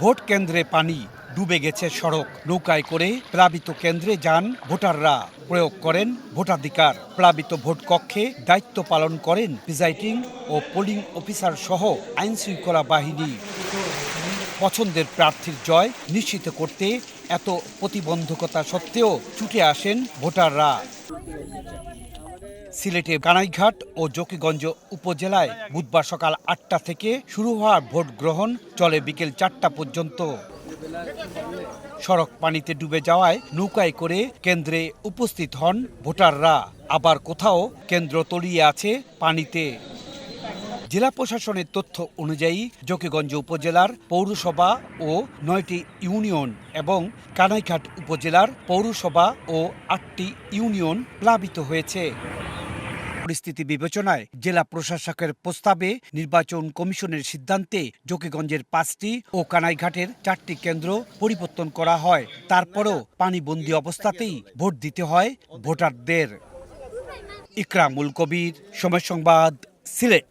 Vote কেন্দ্রে পানি, ডুবে গেছে সড়ক। নৌকায় করে প্লাবিত কেন্দ্রে যান ভোটাররা, প্রয়োগ করেন ভোটাধিকার। প্লাবিত ভোট কক্ষে দায়িত্ব পালন করেন প্রিজাইডিং ও পোলিং অফিসার সহ আইনশৃঙ্খলা বাহিনী। পছন্দের প্রার্থীর জয় নিশ্চিত করতে এত প্রতিবন্ধকতা সত্ত্বেও ছুটে আসেন ভোটাররা। সিলেটে কানাইঘাট ও জকিগঞ্জ উপজেলায় বুধবার সকাল ৮টা থেকে শুরু হওয়া ভোট গ্রহণ চলে বিকেল ৪টা পর্যন্ত। সড়ক পানিতে ডুবে যাওয়ায় নৌকায় করে কেন্দ্রে উপস্থিত হন ভোটাররা। আবার কোথাও কেন্দ্র তলিয়ে আছে পানিতে। জেলা প্রশাসনের তথ্য অনুযায়ী জকিগঞ্জ উপজেলার পৌরসভা ও ৯টি ইউনিয়ন এবং কানাইঘাট উপজেলার পৌরসভা ও ৮টি ইউনিয়ন প্লাবিত হয়েছে। পরিস্থিতি বিবেচনায় জেলা প্রশাসকের প্রস্তাবে নির্বাচন কমিশনের সিদ্ধান্তে জকিগঞ্জের 5টি ও কানাইঘাটের 4টি কেন্দ্র পরিবর্তন করা হয়। তারপরও পানিবন্দী অবস্থাতেই ভোট দিতে হয় ভোটারদের। ইকরামুল কবির, সময় সংবাদ, সিলেট।